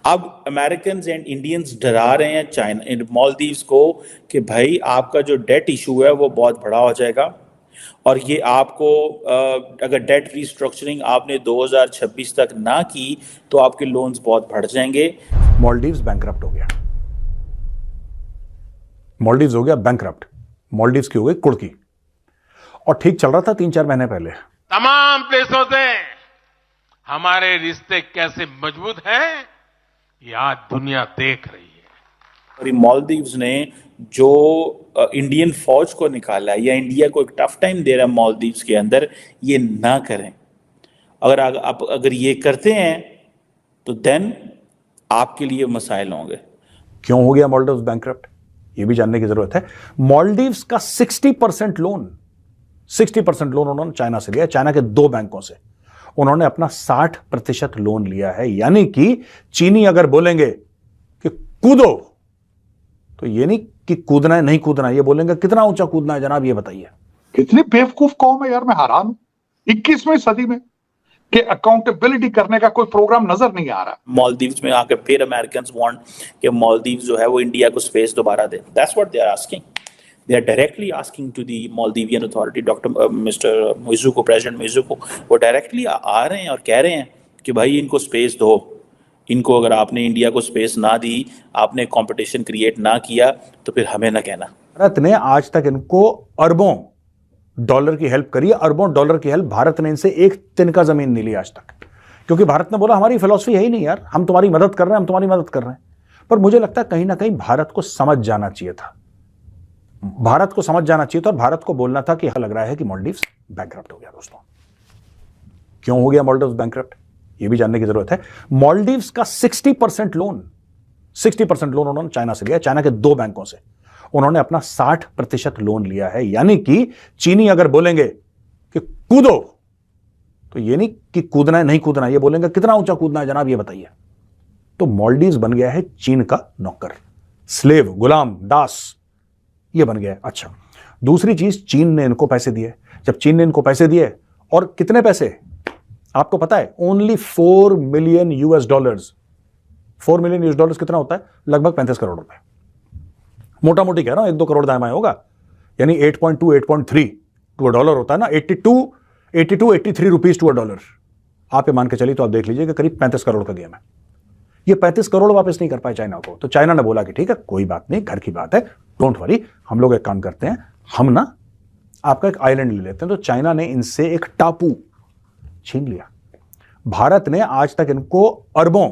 अब American and Indians डरा रहे हैं चाइना मालदीव्स को कि भाई आपका जो डेट इशू है वो बहुत बड़ा हो जाएगा और ये आपको अगर डेट रीस्ट्रक्चरिंग आपने 2026 तक ना की तो आपके लोन्स बहुत बढ़ जाएंगे। मालदीव्स बैंकरप्ट हो गया। मालदीव्स हो गया बैंकरप्ट। मालदीव्स की हो गई कुड़की और ठीक चल रहा था 3-4 महीने पहले। तमाम देशों से हमारे रिश्ते कैसे मजबूत हैं ये आज दुनिया देख रही है। और मालदीव्स ने जो इंडियन फौज को निकाला है या इंडिया को एक टफ टाइम दे रहा है मालदीव्स के अंदर, ये ना करें। अगर आप अगर ये करते हैं तो देन आपके लिए मसाइल होंगे। क्यों हो गया मालदीव्स बैंकरप्ट, ये भी जानने की जरूरत है। मालदीव्स का 60% लोन उन्होंने चाइना से लिया, चाइना के 2 बैंकों से। उन्होंने अपना 60% लोन लिया है, यानी कि चीनी अगर बोलेंगे कि कूदो तो ये नहीं कि कूदना है नहीं कूदना है, ये बोलेंगे कितना ऊंचा कूदना है जनाब, ये बताइए। कितनी बेवकूफ कौम है यार, मैं हैरान हूं 21वीं सदी में कि अकाउंटेबिलिटी करने का कोई प्रोग्राम नजर नहीं आ रहा। मालदीव्स में आकर फिर अमेरिकन वांट कि मालदीव्स जो है वो इंडिया को स्पेस दोबारा दे। That's what they are asking. They are directly asking to the Maldivian authority, Mr. Muizuko, President Muizuko, वो डायरेक्टली आ रहे हैं और कह रहे हैं कि भाई इनको स्पेस दो। इनको अगर आपने इंडिया को स्पेस ना दी, आपने कंपटीशन क्रिएट ना किया तो फिर हमें ना कहना। भारत ने आज तक इनको अरबों डॉलर की हेल्प करी है, अरबों डॉलर की हेल्प। भारत ने इनसे एक तिनका जमीन नहीं ली आज तक, क्योंकि भारत ने बोला हमारी फिलॉसफी है ही नहीं यार, हम तुम्हारी मदद कर रहे हैं, हम तुम्हारी मदद कर रहे हैं। पर मुझे लगता है कहीं ना कहीं भारत को समझ जाना चाहिए था, भारत को समझ जाना चाहिए था और भारत को बोलना था कि लग रहा है कि मालदीव्स बैंकरप्ट हो गया। दोस्तों क्यों हो गया मालदीव्स बैंकरप्ट, ये भी जानने की जरूरत है। मालदीव्स का 60% लोन उन्होंने चाइना से लिया, चाइना के 2 बैंकों से। उन्होंने अपना 60% लोन लिया है, यानी कि चीनी अगर बोलेंगे कि कूदो तो ये नहीं कि कूदना है नहीं कूदना है, ये बोलेंगे कितना ऊंचा कूदना है जनाब, ये बताइए। तो मालदीव्स बन गया है चीन का नौकर, स्लेव, गुलाम, दास, ये बन गया। अच्छा, दूसरी चीज, चीन ने इनको पैसे दिए। जब चीन ने इनको पैसे दिए, और कितने पैसे आपको पता है, ओनली $4 मिलियन। $4 मिलियन कितना होता है, लगभग 35 करोड़ रुपए। मोटा मोटी कह रहा हूं, 1-2 करोड़ दायमा होगा, यानी 8.2 8.3 टू $1 होता है ना, 83 रुपीज टू $1। आप ये मान के चलिए तो आप देख लीजिए कि करीब 35 करोड़ का गेम है। ये 35 करोड़ वापस नहीं कर पाए चाइना को, तो चाइना ने बोला कि ठीक है कोई बात नहीं, घर की बात है, डोंट वरी, हम लोग एक काम करते हैं, हम ना आपका एक आइलैंड ले लेते हैं। तो चाइना ने इनसे एक टापू छीन लिया। भारत ने आज तक इनको अरबों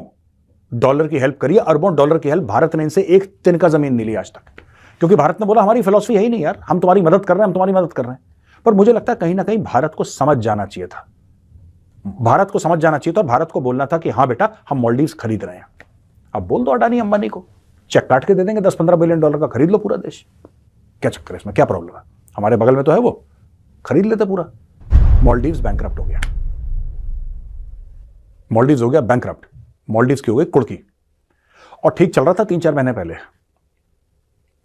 डॉलर की हेल्प करी है, अरबों डॉलर की हेल्प। भारत ने इनसे एक तिनका जमीन नहीं ली आज तक, क्योंकि भारत ने बोला हमारी फिलॉसफी है ही नहीं यार, हम तुम्हारी मदद कर रहे हैं, हम तुम्हारी मदद कर रहे हैं। पर मुझे लगता है कहीं ना कहीं भारत को समझ जाना चाहिए था, भारत को समझ जाना चाहिए था और भारत को बोलना था कि हाँ बेटा हम मालदीव्स खरीद रहे हैं। अब बोल दो अडानी अंबानी को, चेक काट के दे देंगे, $10-15 बिलियन का, खरीद लो पूरा देश। क्या चक्कर है इसमें, क्या प्रॉब्लम है, हमारे बगल में तो है, वो खरीद लेते पूरा। मालदीव्स बैंकरप्ट हो गया। मालदीव्स हो गया बैंकरप्ट। मालदीव्स की हो गई कुड़की और ठीक चल रहा था 3-4 महीने पहले।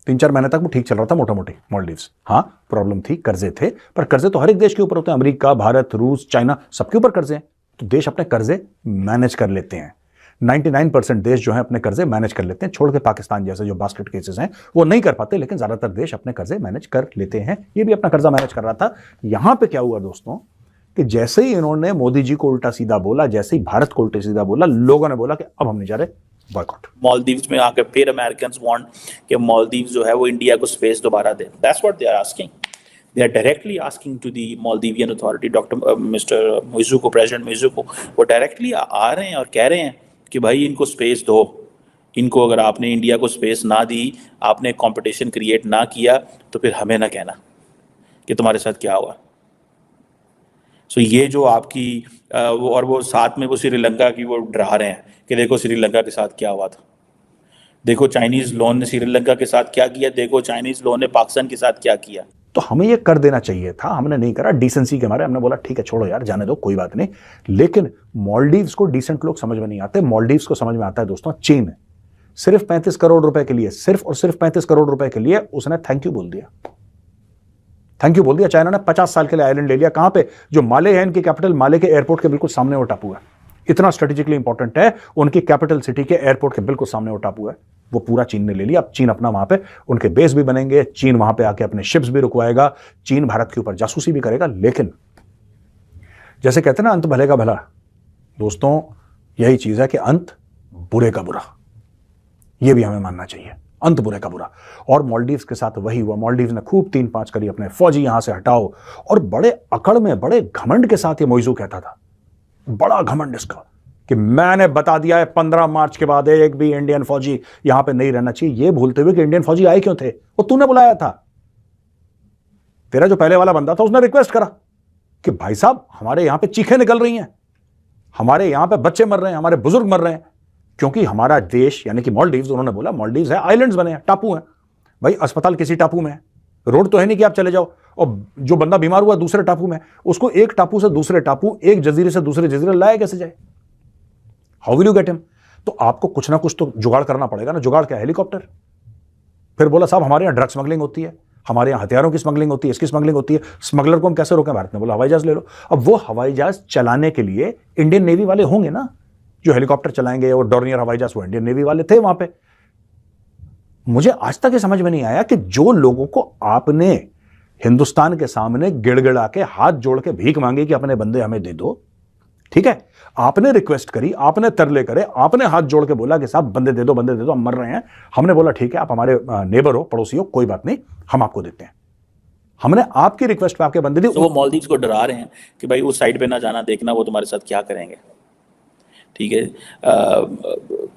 3-4 महीने तक वो ठीक चल रहा था मोटा मोटी मालदीव्स। हाँ प्रॉब्लम थी, कर्जे थे, पर कर्जे तो हर एक देश के ऊपर होते हैं, अमेरिका, भारत, रूस, चाइना, सबके ऊपर कर्जे हैं। तो देश अपने कर्जे मैनेज कर लेते हैं। 99% देश जो है अपने कर्जे मैनेज कर लेते हैं, छोड़ के पाकिस्तान जैसे जो बास्केट केसेस हैं वो नहीं कर पाते, लेकिन ज्यादातर देश अपने कर्जे मैनेज कर लेते हैं। ये भी अपना कर्जा मैनेज कर रहा था। यहां पे क्या हुआ दोस्तों कि जैसे ही इन्होंने मोदी जी को उल्टा सीधा बोला, जैसे ही भारत को उल्टा सीधा बोला, लोगों ने बोला कि अब हम नहीं जा रहे, बॉयकॉट। मालदीव्स में आकर फिर अमेरिकन वांट कि मालदीव्स जो है वो इंडिया को स्पेस दोबारा दे। That's what they are asking. They are directly asking to the Maldivian authority, Mr. Muizuko, President Muizuko, वो डायरेक्टली आ रहे हैं और कह रहे हैं कि भाई इनको स्पेस दो। इनको अगर आपने इंडिया को स्पेस ना दी, आपने कंपटीशन क्रिएट ना किया तो फिर हमें ना कहना कि तुम्हारे साथ क्या हुआ। सो ये जो आपकी वो साथ में वो श्रीलंका की वो डरा रहे हैं कि देखो श्रीलंका के साथ क्या हुआ था, देखो चाइनीज लोन ने श्रीलंका के साथ क्या किया, देखो चाइनीज लोन ने पाकिस्तान के साथ क्या किया। तो हमें ये कर देना चाहिए था, हमने नहीं करा। डिसेंसी के मारे हमने बोला ठीक है छोड़ो यार, जाने दो, कोई बात नहीं। लेकिन मालदीव्स को डिसेंट लोग समझ में नहीं आते, मालदीव्स को समझ में आता है दोस्तों चीन। सिर्फ 35 करोड़ रुपए के लिए, सिर्फ और सिर्फ 35 करोड़ रुपए के लिए उसने थैंक यू बोल दिया। थैंक यू बोल दिया। चाइना ने 50 साल के लिए आइलैंड ले लिया। कहां पे, जो माले है इनकी कैपिटल, माले के एयरपोर्ट के बिल्कुल सामने वो टापू है। इतना स्ट्रेटेजिकली इंपॉर्टेंट है। उनकी कैपिटल सिटी के एयरपोर्ट के बिल्कुल सामने वो टापू है, वो पूरा चीन ने ले लिया। अब चीन अपना वहां पे उनके बेस भी बनेंगे, चीन वहां पे आके अपने शिप्स भी रुकवाएगा, चीन भारत के ऊपर जासूसी भी करेगा। लेकिन जैसे कहते हैं ना, अंत भले का भला, दोस्तों यही चीज है कि अंत बुरे का बुरा, यह भी हमें मानना चाहिए, अंत बुरे का बुरा। और मालदीव्स के साथ वही हुआ। मालदीव्स ने खूब 3-5 करी, अपने फौजी यहां से हटाओ, और बड़े अकड़ में, बड़े घमंड के साथ ये मोइजू कहता था, बड़ा घमंड इसका, कि मैंने बता दिया है 15 मार्च के बाद एक भी इंडियन फौजी यहां पे नहीं रहना चाहिए। ये भूलते हुए कि इंडियन फौजी आए क्यों थे, वो तूने बुलाया था। तेरा जो पहले वाला बंदा था उसने रिक्वेस्ट करा कि भाई साहब हमारे यहां पे चीखें निकल रही हैं, हमारे यहां पे बच्चे मर रहे हैं, हमारे बुजुर्ग मर रहे हैं, क्योंकि हमारा देश यानी कि मालदीव्स, उन्होंने बोला मालदीव्स है, आइलैंड्स बने हैं, टापू हैं। भाई अस्पताल किसी टापू में है, रोड तो है नहीं कि आप चले जाओ, और जो बंदा बीमार हुआ दूसरे टापू में, उसको एक टापू से दूसरे टापू, एक जजीरे से दूसरे जजीरे लाया कैसे जाए? How will you get him? तो आपको कुछ ना कुछ तो जुगाड़ करना पड़ेगा ना। जुगाड़ क्या? हेलीकॉप्टर। फिर बोला साहब हमारे यहां ड्रग स्मगलिंग होती है, हमारे यहां हथियारों की स्मगलिंग होती है, इसकी स्मगलिंग होती है, स्मगलर को हम कैसे रोकें? भारत ने बोला हवाई जहाज ले लो। अब वो हवाई जहाज चलाने के लिए इंडियन नेवी वाले होंगे ना, जो हेलीकॉप्टर चलाएंगे, और डॉर्नियर हवाई जहाज वो इंडियन नेवी वाले थे वहां पे। मुझे आज तक ये समझ में नहीं आया कि जो लोगों को आपने हिंदुस्तान के सामने गिड़गिड़ा के हाथ जोड़ के भीख मांगी कि अपने बंदे हमें दे दो, ठीक है, आपने रिक्वेस्ट करी, आपने तरले करे, आपने हाथ जोड़ के बोला कि साहब बंदे दे दो, बंदे दे दो, हम मर रहे हैं। हमने बोला ठीक है, आप हमारे नेबर हो, पड़ोसी हो, कोई बात नहीं, हम आपको देते हैं। हमने आपकी रिक्वेस्ट पे आपके बंदे दिए। तो वो मालदीव्स को डरा रहे हैं कि भाई उस साइड पे ना जाना, देखना वो तुम्हारे साथ क्या करेंगे, ठीक है।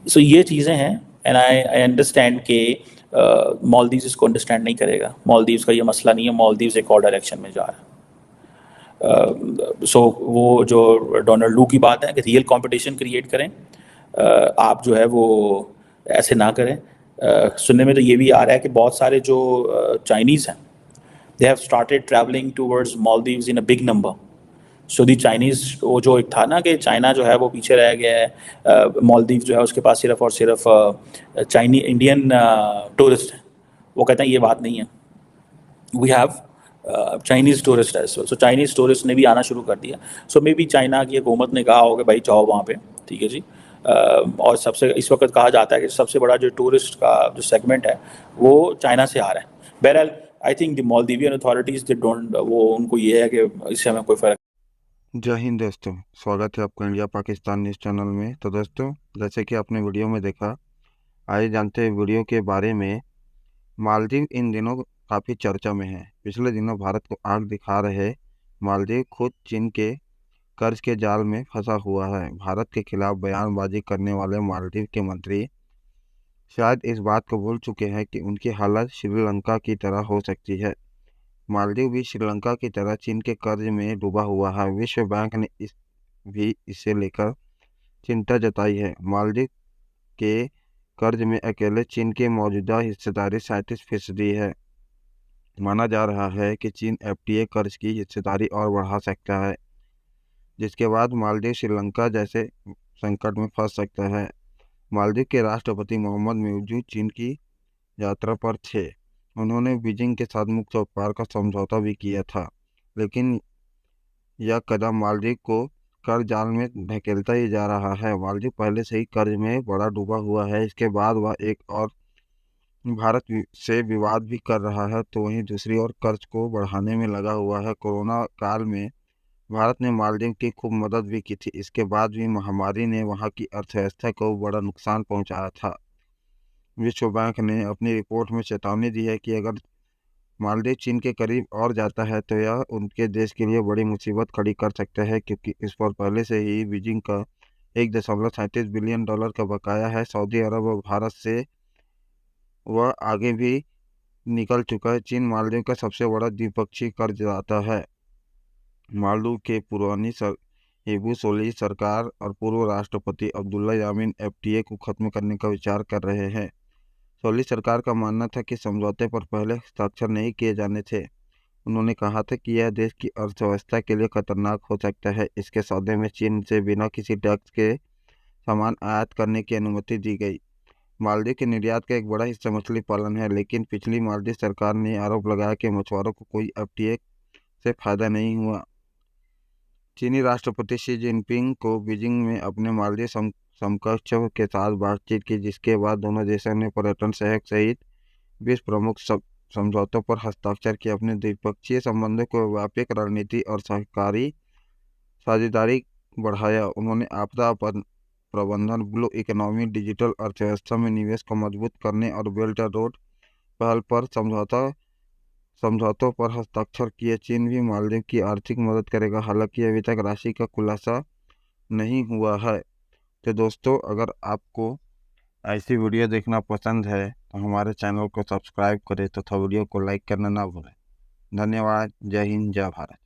सो ये चीज़ें हैं, एंड आई अंडरस्टैंड कि मालदीव्स इसको अंडरस्टैंड नहीं करेगा। मालदीव्स का ये मसला नहीं है, मालदीव्स एक और डायरेक्शन में जा रहा है। सो वो जो डोनाल्ड लू की बात है कि रियल कंपटीशन क्रिएट करें, आप जो है वो ऐसे ना करें। सुनने में तो ये भी आ रहा है कि बहुत सारे जो चाइनीज़ हैं, they have started travelling towards Maldives in a big number. So the Chinese, वो जो एक था ना कि चाइना जो है वो पीछे रह गया है, मालदीव जो है उसके पास सिर्फ और सिर्फ चाइनी इंडियन टूरिस्ट हैं। वो कहते हैं ये बात नहीं है, we have Chinese tourist as well. So Chinese tourist ने भी आना शुरू कर दिया। सो मे बी चाइना की हुकूमत ने कहा होगा भाई जाओ वहाँ पे, ठीक है जी। और सबसे इस वक्त कहा जाता है कि सबसे बड़ा जो टूरिस्ट का जो सेगमेंट है वो चाइना से आ रहा है। बहरहाल I think the Maldivian authorities they don't, वो उनको ये है कि इससे हमें कोई फ़र्क। जय हिंद दोस्तों, स्वागत है आपका इंडिया पाकिस्तान न्यूज़ चैनल में। तो दोस्तों, जैसे कि आपने वीडियो में देखा, आइए जानते हैं वीडियो के बारे में। मालदीव इन दिनों काफ़ी चर्चा में है। पिछले दिनों भारत को आग दिखा रहे मालदीव खुद चीन के कर्ज के जाल में फंसा हुआ है। भारत के खिलाफ बयानबाजी करने वाले मालदीव के मंत्री शायद इस बात को भूल चुके हैं कि उनकी हालत श्रीलंका की तरह हो सकती है। मालदीव भी श्रीलंका की तरह चीन के कर्ज में डूबा हुआ है। विश्व बैंक ने इसे लेकर चिंता जताई है। मालदीव के कर्ज में अकेले चीन की मौजूदा हिस्सेदारी 37% है। माना जा रहा है कि चीन एफटीए कर्ज की हिस्सेदारी और बढ़ा सकता है, जिसके बाद मालदीव श्रीलंका जैसे संकट में फंस सकता है। मालदीव के राष्ट्रपति मोहम्मद मोइजू चीन की यात्रा पर थे। उन्होंने बीजिंग के साथ मुक्त व्यापार का समझौता भी किया था, लेकिन यह कदम मालदीव को कर्ज जाल में धकेलता ही जा रहा है। मालदीव पहले से ही कर्ज में बड़ा डूबा हुआ है। इसके बाद वह एक और भारत से विवाद भी कर रहा है, तो वहीं दूसरी ओर कर्ज को बढ़ाने में लगा हुआ है। कोरोना काल में भारत ने मालदीव की खूब मदद भी की थी। इसके बाद भी महामारी ने वहां की अर्थव्यवस्था को बड़ा नुकसान पहुंचाया था। विश्व बैंक ने अपनी रिपोर्ट में चेतावनी दी है कि अगर मालदीव चीन के करीब और जाता है तो यह उनके देश के लिए बड़ी मुसीबत खड़ी कर सकता है, क्योंकि इस पर पहले से ही बीजिंग का $1.37 बिलियन का बकाया है। सऊदी अरब और भारत से वह आगे भी निकल चुका है। चीन मालदीव का सबसे बड़ा द्विपक्षीय कर्जदाता है। मालदीव के पुरानी इबू सोली सरकार और पूर्व राष्ट्रपति अब्दुल्ला यामीन एफटीए को खत्म करने का विचार कर रहे हैं। सोली सरकार का मानना था कि समझौते पर पहले हस्ताक्षर नहीं किए जाने थे। उन्होंने कहा था कि यह देश की अर्थव्यवस्था के लिए खतरनाक हो सकता है। इसके सौदे में चीन से बिना किसी टैक्स के सामान आयात करने की अनुमति दी गई। मालदीव के निर्यात का एक बड़ा हिस्सा मछली पालन है, लेकिन पिछली मालदीव सरकार ने आरोप लगाया कि मछुआरों को कोई एफटीए से फायदा नहीं हुआ। चीनी राष्ट्रपति शी जिनपिंग को बीजिंग में अपने मालदीव समकक्ष के साथ बातचीत की, जिसके बाद दोनों देशों ने पर्यटन सहयोग सहित 20 प्रमुख समझौतों पर हस्ताक्षर किए। अपने द्विपक्षीय संबंधों को व्यापक रणनीति और सहकारी साझेदारी बढ़ाया। उन्होंने आपदा प्रबंधन, ब्लू इकोनॉमी, डिजिटल अर्थव्यवस्था में निवेश को मजबूत करने और बेल्ट एंड रोड पहल पर समझौतों पर हस्ताक्षर किए। चीन भी मालदीव की आर्थिक मदद करेगा, हालांकि अभी तक राशि का खुलासा नहीं हुआ है। तो दोस्तों, अगर आपको ऐसी वीडियो देखना पसंद है तो हमारे चैनल को सब्सक्राइब करें तथा वीडियो को लाइक करना ना भूलें। धन्यवाद। जय हिंद, जय भारत।